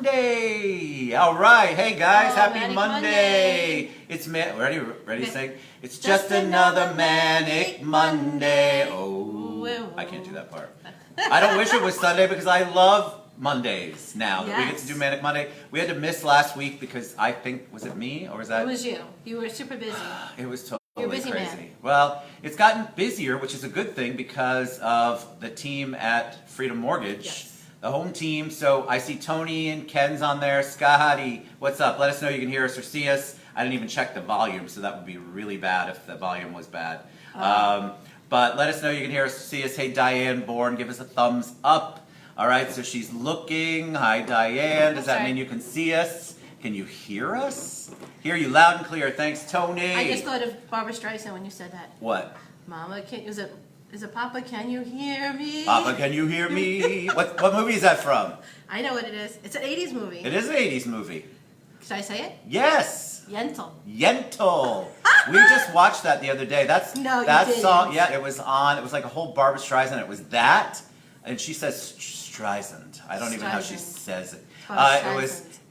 Monday. All right. Hey guys, happy Manic Monday. It's ready to sing? It's just another manic Monday. Oh, I can't do that part. I don't wish it was Sunday because I love Mondays now that we get to do Manic Monday. We had to miss last week because I think, was it me or was that? It was you. You were super busy. It was You're a totally busy crazy. man. Well, it's gotten busier, which is a good thing because of the team at Freedom Mortgage. Yes. The home team. So I see Tony and Ken's on there. Scotty, what's up? Let us know you can hear us or see us. I didn't even check the volume, so that would be really bad if the volume was bad. But let us know you can hear us or see us. Hey, Diane Bourne, give us a thumbs up. All right, so she's looking. Hi, Diane. Does that mean you can see us? Can you hear us? Hear you loud and clear. Thanks, Tony. I just thought of Barbara Streisand when you said that. What? Mama, is it Papa, can you hear me? Papa, can you hear me? What movie is that from? I know what it is. It's an 80s movie. It is an 80s movie. Should I say it? Yes. Yentl. Yentl. We just watched that the other day. That didn't. song. Yeah, it was on. It was like a whole Barbra Streisand. It was that, and she says Streisand. I don't even know how she says it.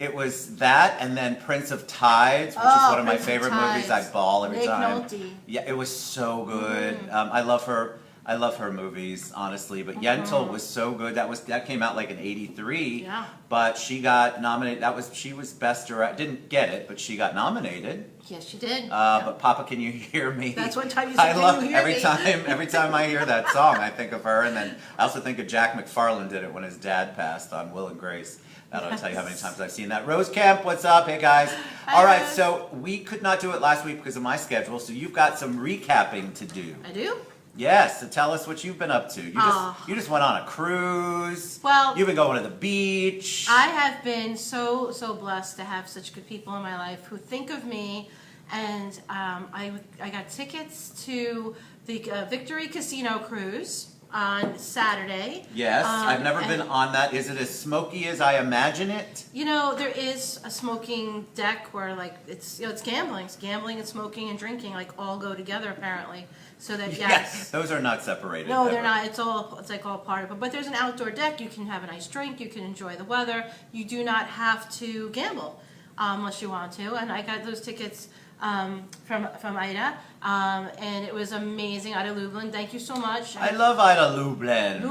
It was that, and then Prince of Tides, which is one of my favorite movies. I bawl every time. Nolte. Yeah, it was so good. I love her. I love her movies, honestly. But Yentl was so good. That came out like in '83. Yeah. But she got nominated. She was best director. Didn't get it, but she got nominated. Yes, she did. But Papa, can you hear me? That's one time you said, can you hear me? Every time I hear that song, I think of her, and then I also think of Jack McFarlane did it when his dad passed on Will and Grace. I don't tell you how many times I've seen that. Rose Kemp, what's up? Hey guys. All right, so we could not do it last week because of my schedule, so you've got some recapping to do. I do? Yes, so tell us what you've been up to. You just went on a cruise. Well, you've been going to the beach. I have been so blessed to have such good people in my life who think of me, and I got tickets to the Victory Casino cruise on Saturday. Yes, I've never been on that. Is it as smoky as I imagine it? You know, there is a smoking deck where it's gambling. It's gambling and smoking and drinking all go together apparently. So that yes, those are not separated. No, they're not. It's like all part of it. But there's an outdoor deck. You can have a nice drink. You can enjoy the weather. You do not have to gamble unless you want to. And I got those tickets from Ida, and it was amazing. Ida Lublin, thank you so much. I love Ida Lublin.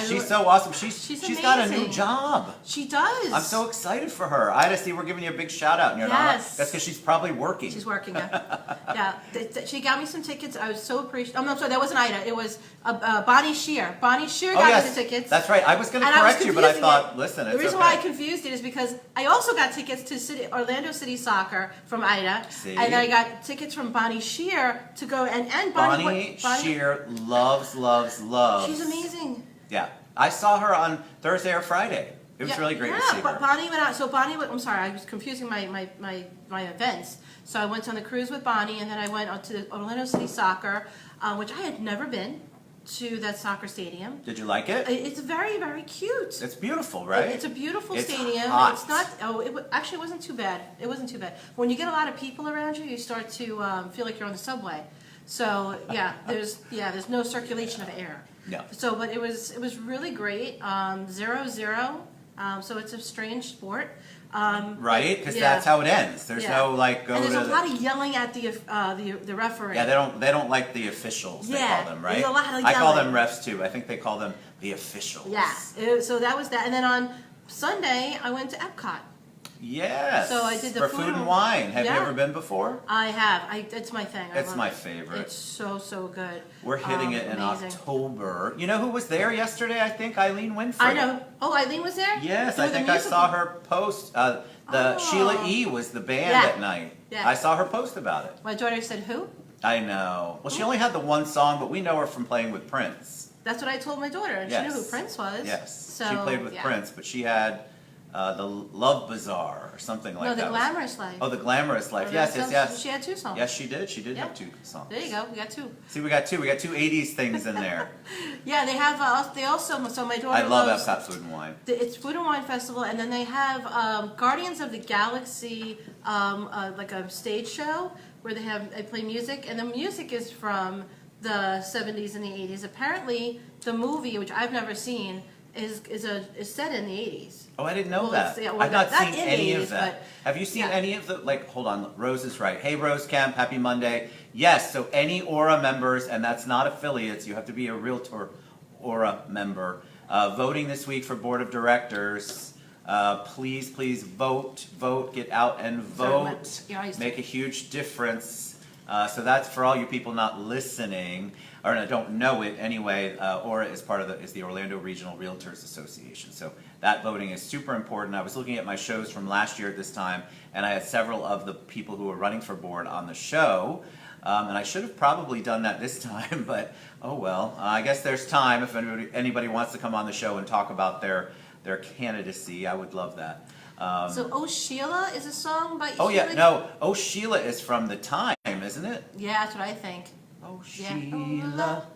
She's so awesome. She's got a new job. She does. I'm so excited for her. Ida, see, we're giving you a big shout out in your honor. That's because she's probably working. She's working, yeah. Yeah, she got me some tickets. I was so appreciative. Oh, no, I'm sorry, that wasn't Ida. It was Bonnie Shear. Bonnie Shear got me the tickets. That's right. I was going to correct you, but I thought, listen, it's the reason why I confused it is because I also got tickets to Orlando City Soccer from Ida. See? And then I got tickets from Bonnie Shear to go, and Bonnie Shear loves. She's amazing. Yeah. I saw her on Thursday or Friday. It was really great to see her. But Bonnie went out. So Bonnie went, I'm sorry, I was confusing my events. So I went on the cruise with Bonnie, and then I went on to the Orlando City Soccer, which I had never been to that soccer stadium. Did you like it? It's very, very cute. It's beautiful, right? It's a beautiful stadium. Hot. It's not. Actually, it wasn't too bad. It wasn't too bad. When you get a lot of people around you, you start to feel like you're on the subway. So there's no circulation of air. No. So, but it was really great. 0-0. So it's a strange sport. Right, because that's how it ends. There's no and there's a lot of yelling at the referee. Yeah, they don't like the officials. They call them, right? There's a lot of yelling. I call them refs too. I think they call them the officials. Yeah. So that was that, and then on Sunday I went to Epcot. Yes. So I did the for food and wine. Have you ever been before? I have. It's my thing. It's my favorite. It's so good. We're hitting it in October. You know who was there yesterday? I think Eileen Winfrey. I know. Oh, Eileen was there? Yes, I think I saw her post. Sheila E. was the band at night. Yeah. I saw her post about it. My daughter said, "Who?" I know. Well, she only had the one song, but we know her from playing with Prince. That's what I told my daughter, and she knew who Prince was. Yes. So, she played with Prince, but she had the Love Bazaar or something like that. No, the Glamorous Life. Oh, the Glamorous Life. Yes. She had two songs. Yes, she did. She did have two songs. There you go. We got two. See, we got two. We got two 80s things in there. Yeah, they have. They also. So my daughter. I love Epcot Food and Wine. It's Food and Wine Festival, and then they have Guardians of the Galaxy, like a stage show where they play music, and the music is from the 70s and the 80s. Apparently, the movie, which I've never seen, is set in the 80s. Oh, I didn't know Well, that. it's- yeah, well, I've not not seen in any the of 80s, that. Have you seen yeah. any of the, like, hold on, Rose is right. Hey, Rose Camp, happy Monday. Yes, so any Aura members, and that's not affiliates, you have to be a Realtor Aura member, voting this week for Board of Directors. Please vote, get out and vote. You're always- Make a huge difference. So that's for all you people not listening, or don't know it anyway. Aura is part of the Orlando Regional Realtors Association. So that voting is super important. I was looking at my shows from last year at this time, and I had several of the people who were running for board on the show. And I should have probably done that this time, but oh well. I guess there's time if anybody wants to come on the show and talk about their candidacy. I would love that. So Oh Sheila is a song by Oh yeah, Sheila? no. Oh Sheila is from The Time, isn't it? Yeah, that's what I think. Oh Yeah. Sheila,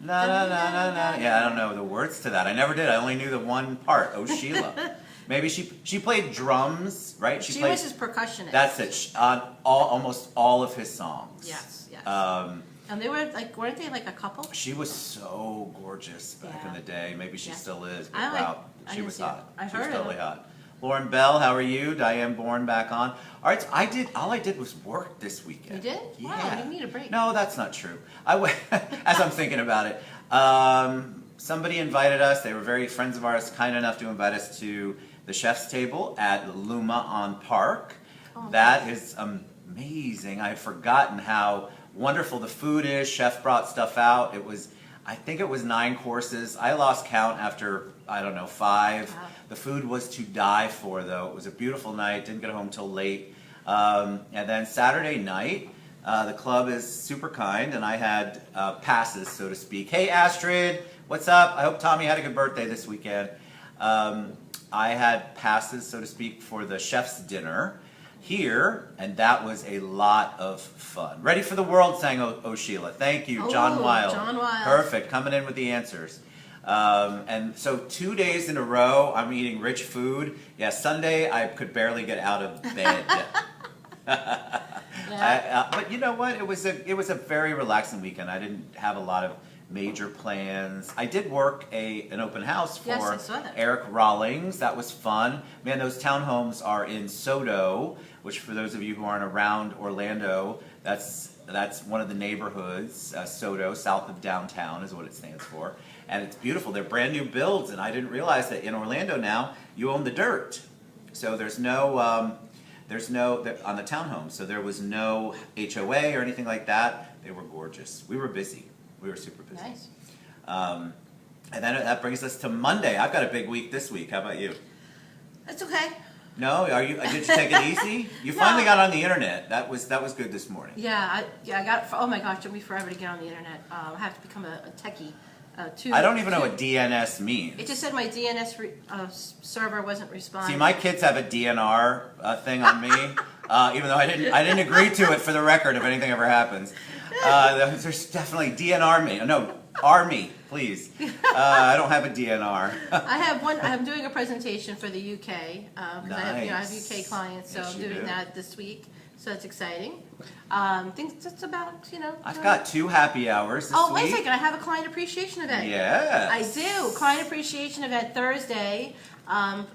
la la la la la. Yeah, I don't know the words to that. I never did. I only knew the one part. Oh Sheila. Maybe she played drums, right? She played, was his percussionist. That's it. On almost all of his songs. Yes, yes. And they were like, weren't they like a couple? She was so gorgeous back in Yeah. the day. Maybe she Yeah. still is, but I like- wow, I she didn't was see her. hot. I She was heard of totally her. hot. Lauren Bell, how are you? Diane Bourne back on. All right, so all I did was work this weekend. You did? Yeah. Wow, you need a break. No, that's not true. As I'm thinking about it, somebody invited us. They were very friends of ours, kind enough to invite us to the chef's table at Luma on Park. Oh, That is amazing. I had forgotten how wonderful the food is. Chef brought stuff out. I think it was 9 courses. I lost count after, I don't know, 5. Wow. The food was to die for, though. It was a beautiful night. Didn't get home till late. And then Saturday night, the club is super kind, and I had passes, so to speak. Hey, Astrid, what's up? I hope Tommy had a good birthday this weekend. I had passes, so to speak, for the chef's dinner here, and that was a lot of fun. Ready for the world, sang Oh Sheila. Thank you, John Oh, Wild. John Wild. Perfect, coming in with the answers. And so 2 days in a row, I'm eating rich food. Yeah, Sunday I could barely get out of bed. But you know what? It was a very relaxing weekend. I didn't have a lot of major plans. I did work an open house Yes, I for saw that. Eric Rawlings. That was fun. Man, those townhomes are in Soto, which for those of you who aren't around Orlando, that's one of the neighborhoods. Soto, south of downtown, is what it stands for. And it's beautiful. They're brand new builds, and I didn't realize that in Orlando now you own the dirt. So there's no on the townhome. So there was no HOA or anything like that. They were gorgeous. We were busy. We were super busy. Nice. And then that brings us to Monday. I've got a big week this week. How about you? That's okay. No, did you take it easy? You finally got on the internet. That was good this morning. Yeah, I got. Oh my gosh, it took me forever to get on the internet. I have to become a techie. I don't even know what DNS means. It just said my DNS server wasn't responding. See, my kids have a DNR thing on me, even though I didn't agree to it for the record. If anything ever happens, there's definitely DNR me. No, Army, please. I don't have a DNR. I have one. I'm doing a presentation for the UK because I have Nice. UK clients, so Yes, I'm you doing do. that this week. So that's exciting. Things just about I've got 2 happy hours this Oh, week. wait a second! I have a client appreciation event. Yes. I do. Client appreciation event Thursday,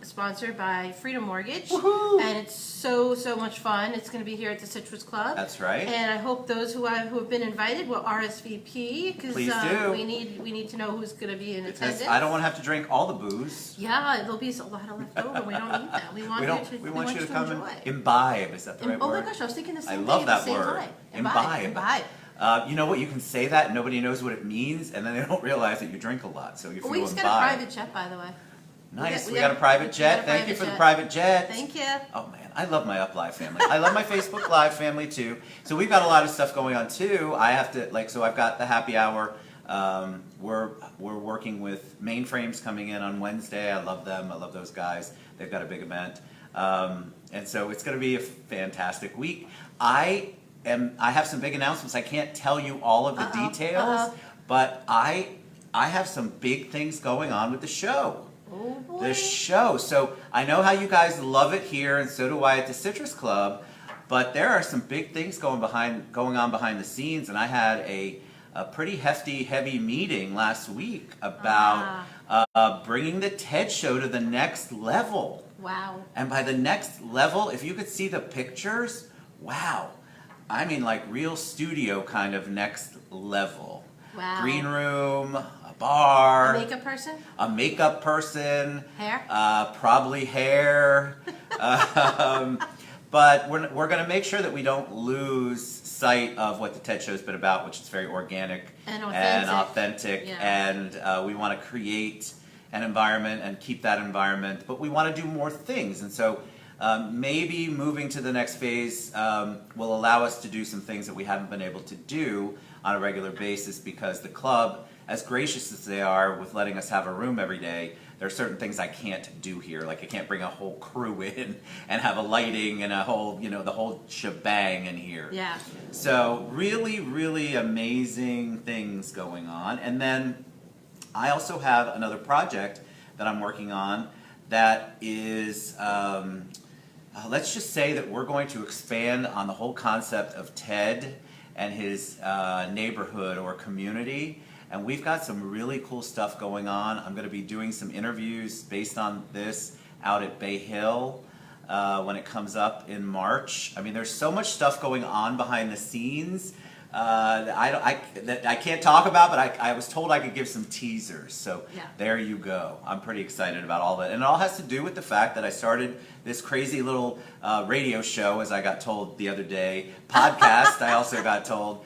sponsored by Freedom Mortgage. Woohoo! And it's so much fun. It's going to be here at the Citrus Club. That's right. And I hope those who have been invited will RSVP because Please do. we need to know who's going to be in Because attendance. I don't want to have to drink all the booze. Yeah, there'll be a lot of left over. We don't need that. We want We want you to come enjoy. and imbibe. Is that the right Oh my word? gosh, I was thinking the same I thing love at that the same word. time. Imbibe. You know what? You can say that and nobody knows what it means, and then they don't realize that you drink a lot. So if We you just imbibe. got a private jet, by the way. Nice. we We got- got a private we got jet. a Thank you private for the jet. private jet. Thank you. Oh man, I love my Up Live family. I love my Facebook Live family too. So we've got a lot of stuff going on too. I have to so I've got the happy hour. We're working with Mainframes coming in on Wednesday. I love them. I love those guys. They've got a big event, and so it's going to be a fantastic week. I have some big announcements. I can't tell you all of the details, but I have some big things going on with the show. Oh boy. The show. So I know how you guys love it here, and so do I at the Citrus Club. But there are some big things going on behind the scenes, and I had a pretty hefty, heavy meeting last week about bringing the TED Show to the next level. Wow. And by the next level, if you could see the pictures, wow. I mean, like real studio kind of next level. Wow. Green room, a bar. A makeup person? A makeup person. Hair? Probably hair. But we're going to make sure that we don't lose sight of what the TED Show's been about, which is very organic And authentic. Yeah. And we want to create an environment and keep that environment, but we want to do more things. And so maybe moving to the next phase will allow us to do some things that we haven't been able to do on a regular basis, because the club, as gracious as they are with letting us have a room every day, there are certain things I can't do here. Like I can't bring a whole crew in and have a lighting and a whole, the whole shebang in here. Yeah. So really, really amazing things going on. And then I also have another project that I'm working on that is, let's just say that we're going to expand on the whole concept of Ted and his neighborhood or community. And we've got some really cool stuff going on. I'm going to be doing some interviews based on this out at Bay Hill when it comes up in March. I mean, there's so much stuff going on behind the scenes that I can't talk about, but I was told I could give some teasers. So Yeah. There you go. I'm pretty excited about all that. And it all has to do with the fact that I started this crazy little radio show, as I got told the other day, podcast, I also got told,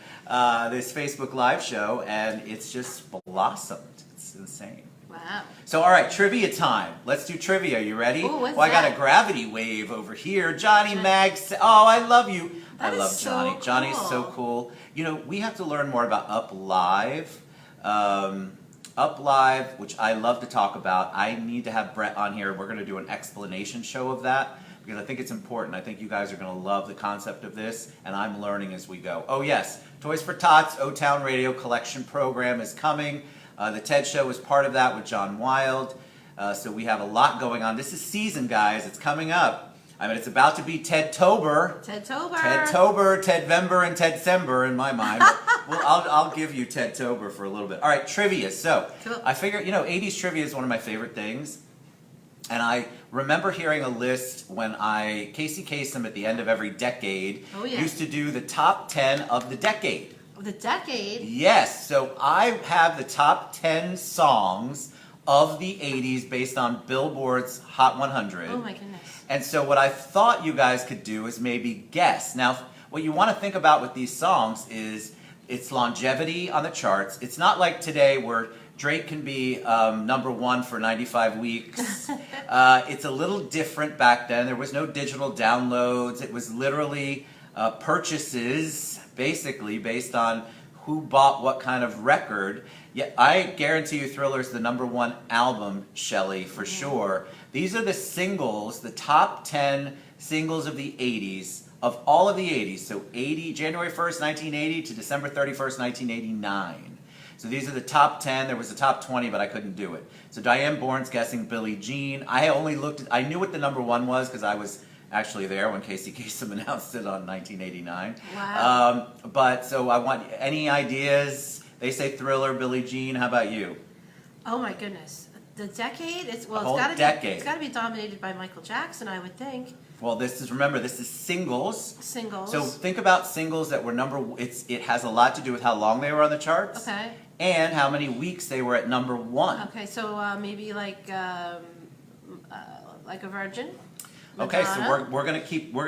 this Facebook Live show, and it's just blossomed. It's insane. Wow. So, all right, trivia time. Let's do trivia. You ready? Ooh, what's I got that? a gravity wave over here. Johnny Okay. Mags. Oh, I love you. That I is love so Johnny. Johnny's so cool. cool. We have to learn more about Up Live. Up Live, which I love to talk about. I need to have Brett on here. We're going to do an explanation show of that, because I think it's important. I think you guys are going to love the concept of this, and I'm learning as we go. Oh yes, Toys for Tots O-Town Radio Collection Program is coming. The TED Show is part of that with John Wild. So we have a lot going on. This is season, guys. It's coming up. I mean, it's about to be Ted-tober. Ted-tober. Ted-tober, Ted-vember, and Ted-sember in my mind. Well, I'll give you Ted-tober for a little bit. All right, trivia. So Cool. I figure, 80s trivia is one of my favorite things. And I remember hearing a list when Casey Kasem at the end of every decade Oh, yeah. used to do the top 10 of the decade. Of the decade. Yes, so I have the top 10 songs of the 80s based on Billboard's Hot 100. Oh my goodness. And so what I thought you guys could do is maybe guess. Now, what you want to think about with these songs is its longevity on the charts. It's not like today where Drake can be number one for 95 weeks. It's a little different back then. There was no digital downloads. It was literally purchases, basically, based on who bought what kind of record. Yeah, I guarantee you Thriller's the number one album, Shelley, for sure. These are the singles, the top 10 singles of the 80s, of all of the 80s. So January 1st, 1980 to December 31st, 1989. So these are the top 10. There was a top 20, but I couldn't do it. So Diane Bourne's guessing Billie Jean. I knew what the number one was because I was actually there when Casey Kasem announced it on 1989. Wow. But so I want any ideas. They say Thriller, Billie Jean. How about you? Oh my goodness. The decade? It's whole got to decade. It's got to be dominated by Michael Jackson, I would think. Well, remember, this is singles. Singles. So think about singles that were it has a lot to do with how long they were on the charts. Okay. And how many weeks they were at number one. Okay, so maybe like a Virgin. Okay, so Madonna? we're gonna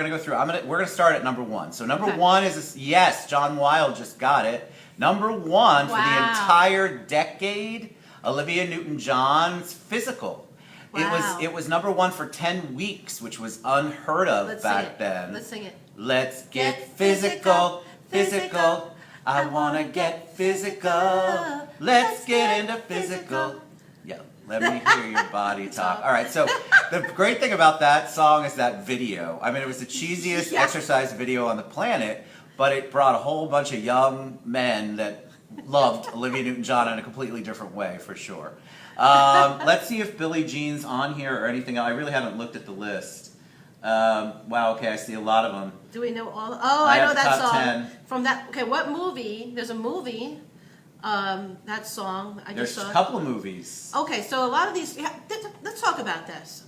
go through. We're gonna start at number one. So number Okay. one is yes, John Wilde just got it. Number one for the Wow. entire decade, Olivia Newton-John's Physical. Wow. It was number one for 10 weeks, which was unheard of Let's back sing it. then. Let's sing it. Let's get Get physical, physical, physical. I wanna get physical. Let's get into physical. Yeah, let me hear your body talk. All right, so the great thing about that song is that video. I mean, it was the cheesiest Yeah. exercise video on the planet, but it brought a whole bunch of young men that loved Olivia Newton-John in a completely different way, for sure. Let's see if Billie Jean's on here or anything else. I really haven't looked at the list. Wow, okay, I see a lot of them. Do we know all? Oh, I I know have that top song. 10. From that. Okay, what movie? There's a movie that song. I There's just saw. a couple of movies. Okay, so a lot of these. Yeah, let's talk about this.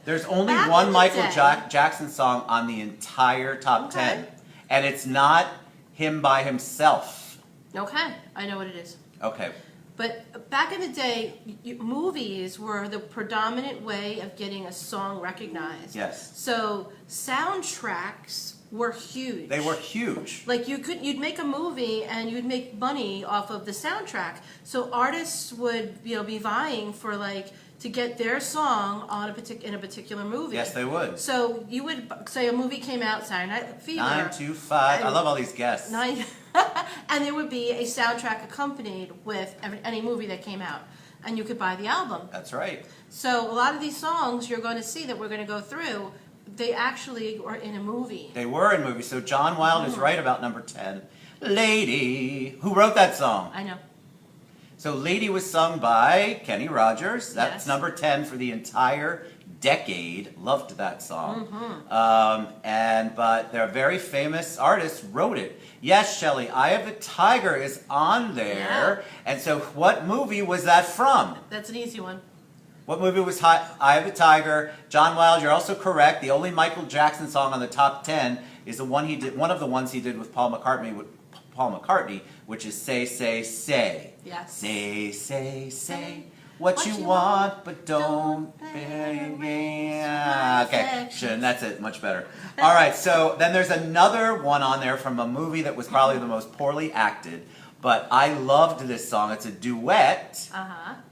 There's only Back one in the Michael day- Jackson song on the entire top Okay. 10, and it's not him by himself. Okay, I know what it is. Okay. But back in the day, movies were the predominant way of getting a song recognized. Yes. So soundtracks were huge. They were huge. Like you'd make a movie and you'd make money off of the soundtrack. So artists would be vying for to get their song on in a particular movie. Yes, they would. So you would say a movie came out, Saturday Night Fever. 925. I love all these guests. And there would be a soundtrack accompanied with any movie that came out, and you could buy the album. That's right. So a lot of these songs you're going to see that we're going to go through, they actually are in a movie. They were in movies. So John Wilde is right about number 10. Lady. Who wrote that song? I know. So Lady was sung by Kenny Rogers. That's Yes. number 10 for the entire decade. Loved that song. But their very famous artist wrote it. Yes, Shelley, Eye of the Tiger is on there. Yeah. And so what movie was that from? That's an easy one. What movie was Eye of the Tiger? John Wilde, you're also correct. The only Michael Jackson song on the top 10 is the one he did. One of the ones he did with Paul McCartney, which is Say, Say, Say. Yes. Say what you want, but don't okay, and that's it. Much better. All right, so then there's another one on there from a movie that was probably the most poorly acted, but I loved this song. It's a duet.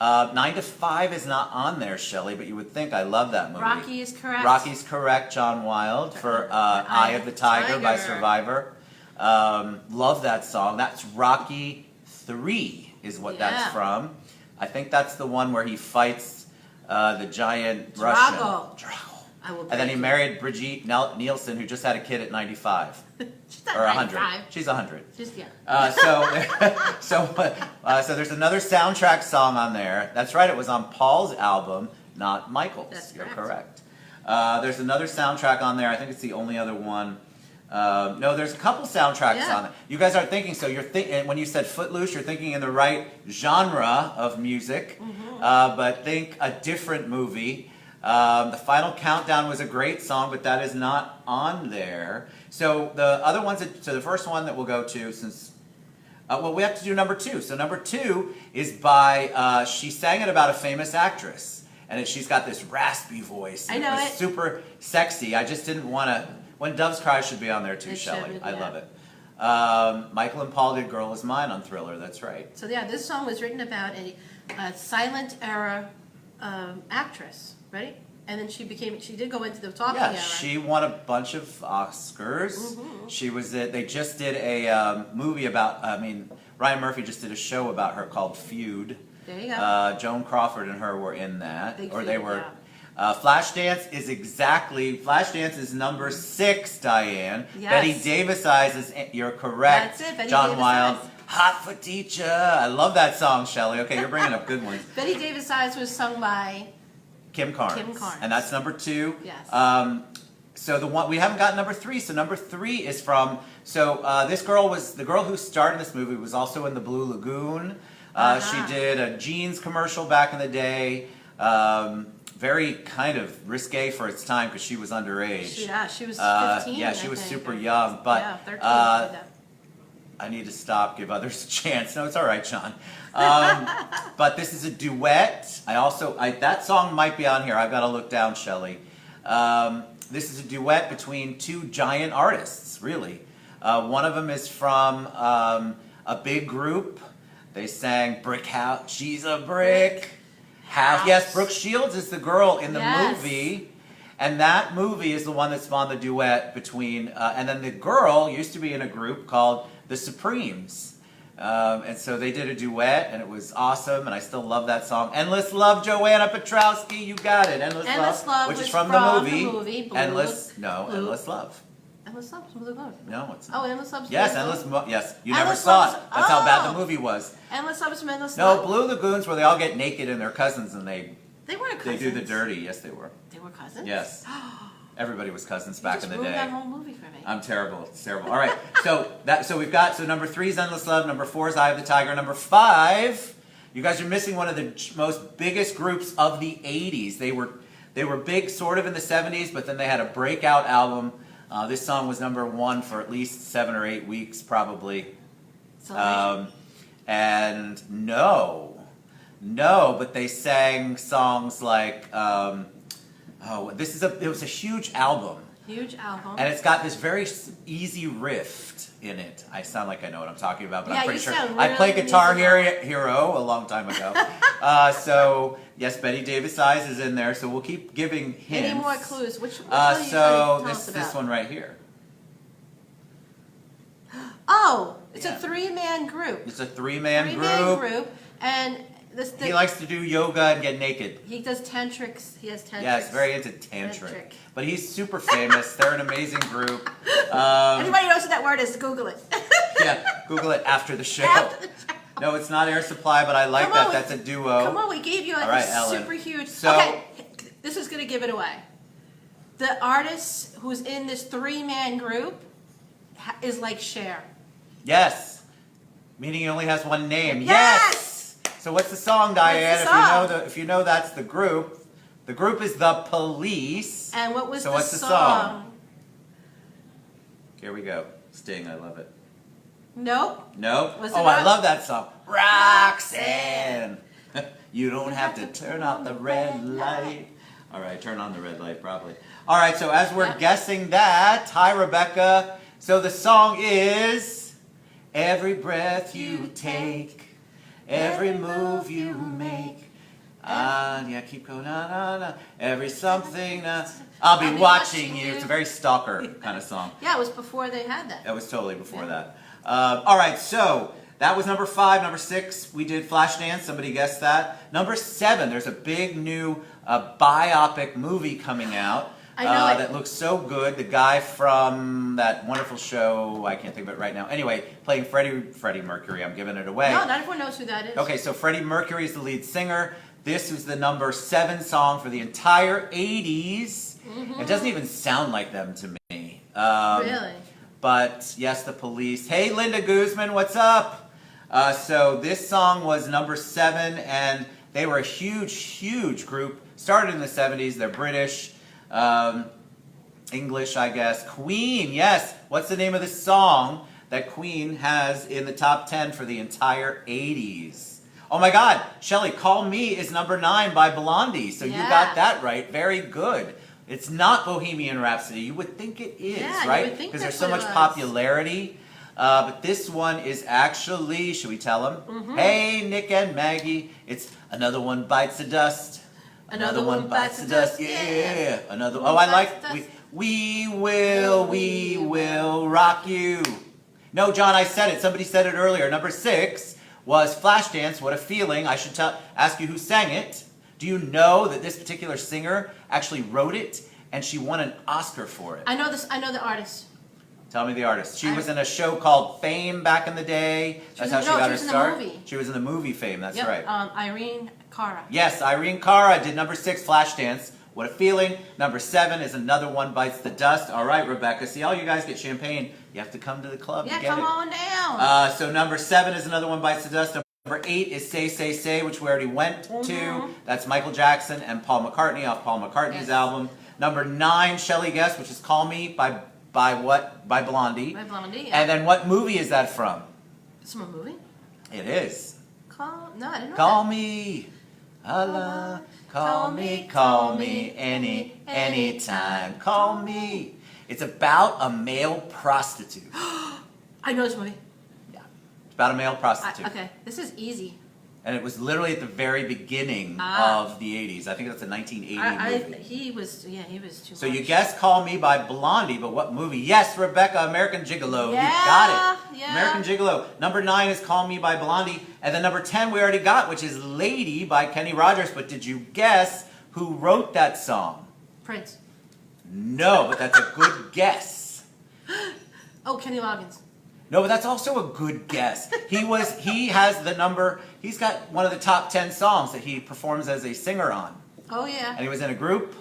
9 to 5 is not on there, Shelley, but you would think I love that movie. Rocky is correct. Rocky's correct. John Wilde for Eye of the Tiger by Survivor. Love that song. That's Rocky 3 is what that's Yeah. from. I think that's the one where he fights the giant Drago. Russian. I will. And then he married Brigitte Nielsen, who just had a kid at 95 She's not or 100. 95. She's 100. Just yeah. So there's another soundtrack song on there. That's right. It was on Paul's album, not Michael's. That's You're correct. correct. There's another soundtrack on there. I think it's the only other one. No, there's a couple soundtracks Yeah. on it. You guys aren't thinking so. When you said Footloose, you're thinking in the right genre of music, but think a different movie. The Final Countdown was a great song, but that is not on there. So the other ones, so the first one that we'll go to, since we have to do number 2. So number 2 is by she sang it about a famous actress, and she's got this raspy voice. I know It's it. super sexy. I just didn't want to. When Doves Cry should be on there too, It Shelley. should, I yeah. love it. Michael and Paul did "Girl Is Mine" on Thriller. That's right. So yeah, this song was written about a silent era actress. Ready? And then she did go into the talking Yeah, era. she won a bunch of Oscars. She was. They just did a movie about. Ryan Murphy just did a show about her called Feud. There you go. Joan Crawford and her were in that, Big or they Feud, were. yeah. Flashdance is number 6, Diane. Yes. Betty Davis Eyes is, you're correct. That's it, Betty John Davis Wilde, Eyes. Hot for Teacher. I love that song, Shelley. Okay, you're bringing up good ones. Betty Davis Eyes was sung by Kim Carnes. Kim Carnes. And that's number 2. Yes. So the one we haven't got number 3. So number 3 is from. So this girl was the girl who starred in this movie was also in the Blue Lagoon. She did a jeans commercial back in the day. Very kind of risque for its time because she was underage. She was 15. Yeah, she I was think, super or- young. But yeah, 13. Like that. I need to stop, give others a chance. No, it's all right, Sean. But this is a duet. That song might be on here. I've got to look down, Shelley. This is a duet between 2 giant artists, really. One of them is from a big group. They sang Brick House. She's a brick house. Yes, Brooke Shields is the girl in the movie. And that movie is the one that spawned the duet between, and then the girl used to be in a group called The Supremes. And so they did a duet, and it was awesome, and I still love that song. Endless Love, Joanna Petrowski, you got it. Endless Love, which is from the movie. Blue, Endless Blue. Love. Endless Love, Blue Love. No, it's Oh, Endless Love. yes, yes. You never Endless saw Love's- it. That's how bad the oh. movie was. Endless Love is Endless No, Love. Blue Lagoon's where they all get naked and they're cousins and they They weren't cousins. do the dirty. Yes, they were. They were cousins? Yes. Everybody was cousins You back just in the ruined day. that whole movie for me. I'm terrible. It's terrible. All right. So we've got number 3 is Endless Love. Number 4 is Eye of the Tiger. Number 5, you guys are missing one of the most biggest groups of the 80s. They were big sort of in the 70s, but then they had a breakout album. This song was number 1 for at least 7 or 8 weeks, probably. Celebration. And no, but they sang songs like, it was a huge album. Huge album. And it's got this very easy riff in it. I sound like I know what I'm talking about, but Yeah, I'm pretty you sure. sound I played really Guitar musical. Hero a long time ago. So, yes, Betty Davis Eyes is in there, so we'll keep giving hints. Any more clues? Which one are you trying to tell us about? This one right here. Oh, it's Yeah. a 3-man group. It's a 3-man Three-man group. and He likes to do yoga and get naked. he does tantrics. He has tantrics. Yes, very into tantric. Tantric. But he's super famous. They're an amazing group. Anybody knows what that word is? Google it. Yeah, Google it after the show. After the show. No, it's not Air Supply, but I like Come that. on, That's a duo. Come on, we gave you All right, a Ellen. super huge. So- Okay, this is gonna give it away. The artist who's in this 3-man group is like Cher. Yes. Meaning he only has one name. Yes! So what's the song, Diane? What's the song? If you know that's the group is The Police. And what was So the what's the song? song? Here we go. Sting, I love it. Nope. Nope. Was it Oh, I Rox- love that song. Roxanne. You don't have to turn off the red light. All right, turn on the red light, probably. All right, so as we're Yeah. guessing that, hi, Rebecca. So the song is Every Breath You Take, Every Move You Make. Yeah, keep going, every something, I'll be watching you. It's a very stalker kind of song. Yeah, it was before they had that. That was totally before Yeah. that. All right, so that was number 5. Number 6, we did Flashdance. Somebody guessed that. Number 7, there's a big new biopic movie coming out. I know it. That looks so good. The guy from that wonderful show, I can't think of it right now. Anyway, playing Freddie Mercury. I'm giving it away. No, not everyone knows who that is. Okay, so Freddie Mercury is the lead singer. This was the number 7 song for the entire 80s. It doesn't even sound like them to me. Really? But yes, The Police. Hey, Linda Guzman, what's up? So this song was number 7, and they were a huge group. Started in the 70s. They're British, English, I guess. Queen, yes. What's the name of the song that Queen has in the top 10 for the entire 80s? Oh my God, Shelley, Call Me is number 9 by Blondie. So you Yeah. got that right. Very good. It's not Bohemian Rhapsody. You would think it is, Yeah, you right? would think Because there's that's so what much it was. popularity. But this one is actually, should we tell them? Mm-hmm. Hey, Nick and Maggie, it's Another One Bites the Dust. Another One Bites the Dust, yeah. Another. One Oh, I bites like. the dust. We will rock you. No, John, I said it. Somebody said it earlier. Number 6 was Flashdance. What a feeling! I should ask you who sang it. Do you know that this particular singer actually wrote it, and she won an Oscar for it? I know this. I know the artist. Tell me the artist. She was in a show called Fame back in the day. That's how she got her was in the start. movie. She was in the movie Fame. That's Yep. right. Irene Cara. Yes, Irene Cara did number 6, Flashdance. What a feeling. Number 7 is Another One Bites the Dust. All right, Rebecca. See, all you guys get champagne. You have to come to the club Yeah, to get come it. on down. So number 7 is Another One Bites the Dust. Number 8 is Say, Say, Say, which we already went to. That's Michael Jackson and Paul McCartney off Paul McCartney's Yes. album. Number 9, Shelley guessed, which is Call Me by what? By Blondie. By Blondie. Yeah. And then what movie is that from? It's from a movie. It is. No, I didn't know Call that. me, Allah, call me, anytime. Call me. It's about a male prostitute. I know this movie. Yeah, it's about a male prostitute. Okay, this is easy. And it was literally at the very beginning Ah. of the 80s. I think that's a 1980 movie. He was too So much. you guessed Call Me by Blondie, but what movie? Yes, Rebecca, American Gigolo. Yeah, You got it. yeah. American Gigolo. Number 9 is Call Me by Blondie. And then number 10 we already got, which is Lady by Kenny Rogers. But did you guess who wrote that song? Prince. No, but that's a good guess. Oh, Kenny Loggins. No, but that's also a good guess. He's got one of the top 10 songs that he performs as a singer on. Oh yeah. And he was in a group.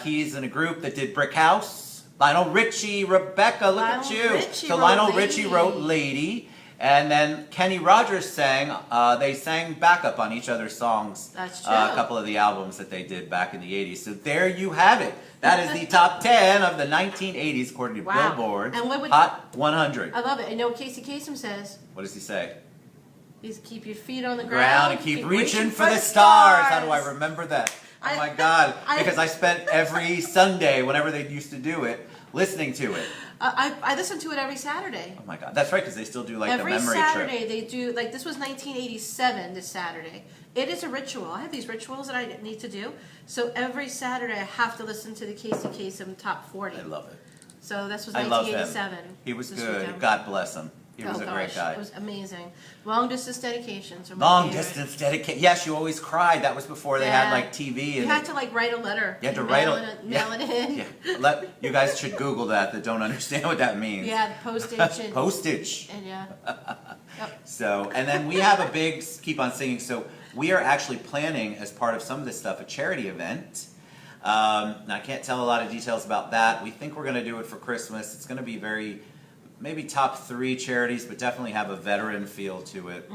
He's in a group that did Brick House. Lionel Richie, Rebecca, look at Lionel you. Richie So wrote Lionel Lady. Richie wrote Lady. And then Kenny Rogers sang, they sang backup on each other's songs. That's true. A couple of the albums that they did back in the 80s. So there you have it. That is the top 10 of the 1980s according to Wow. Billboard's And what would- Hot 100. I love it. I know what Casey Kasem says. What does he say? Is keep your feet on the Ground ground and keep reaching for the stars. How do I remember that? Oh I- my God. I- Because I spent every Sunday, whenever they used to do it, listening to it. I listen to it every Saturday. Oh my God. That's right, because they still do like Every the memory Saturday trip. they do, like this was 1987 this Saturday. It is a ritual. I have these rituals that I need to do. So every Saturday I have to listen to the Casey Kasem Top 40. I love it. So this was I love him. 1987. He was this good. weekend. God bless him. He was Oh, a great gosh, guy. It was amazing. Long distance dedications are my Long favorite. distance dedication. Yes, you always cried. That was before they had Yeah. like TV. You And had to like write a letter. You had to and write mail it in. Yeah. You guys should Google that don't understand what that means. Yeah, the postage and, Postage. and yeah. Yep. So, and then we have a big keep on singing. So we are actually planning as part of some of this stuff a charity event. Now I can't tell a lot of details about that. We think we're going to do it for Christmas. It's going to be maybe top 3 charities, but definitely have a veteran feel to it.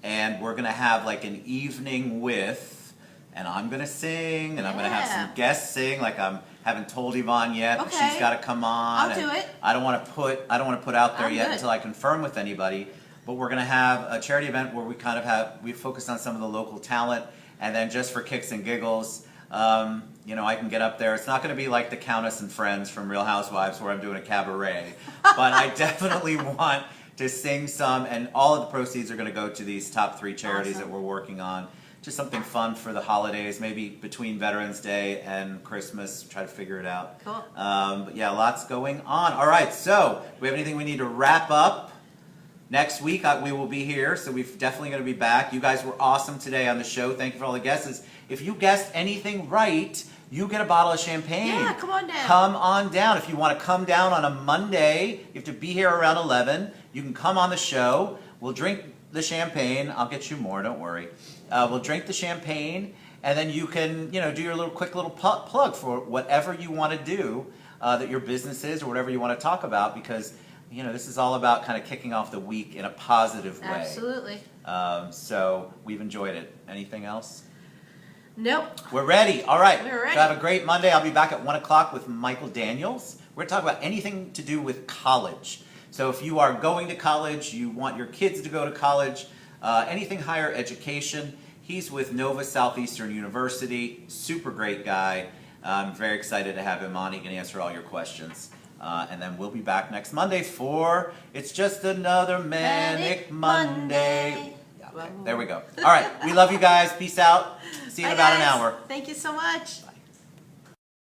And we're going to have like an evening with, and I'm going to sing, and I'm going to have Yeah. some guests sing. Like I haven't told Yvonne yet, but Okay. she's got to come on. I'll do and it. I don't want to put out there I'm yet good. until I confirm with anybody. But we're going to have a charity event where we focus on some of the local talent, and then just for kicks and giggles, I can get up there. It's not going to be like the Countess and Friends from Real Housewives where I'm doing a cabaret, but I definitely want to sing some, and all of the proceeds are going to go to these top 3 charities Awesome. that we're working on. Just something fun for the holidays, maybe between Veterans Day and Christmas. Try to figure it out. Cool. But yeah, lots going on. All right, so do we have anything we need to wrap up? Next week we will be here, so we're definitely going to be back. You guys were awesome today on the show. Thank you for all the guesses. If you guessed anything right, you get a bottle of champagne. Yeah, come on down. Come on down. If you want to come down on a Monday, you have to be here around 11. You can come on the show. We'll drink the champagne. I'll get you more, don't worry. We'll drink the champagne, and then you can, do your quick little plug for whatever you want to do that your business is or whatever you want to talk about, because this is all about kind of kicking off the week in a positive way. Absolutely. So we've enjoyed it. Anything else? Nope. We're ready. All right. We're ready. So have a great Monday. I'll be back at 1 o'clock with Michael Daniels. We're going to talk about anything to do with college. So if you are going to college, you want your kids to go to college, anything higher education, he's with Nova Southeastern University. Super great guy. I'm very excited to have him on. He can answer all your questions. And then we'll be back next Monday for It's Just Another Manic Monday. Yeah, okay. There we go. All right. We love you guys. Peace out. See you in Bye, about an guys. hour. Thank you so much. Bye.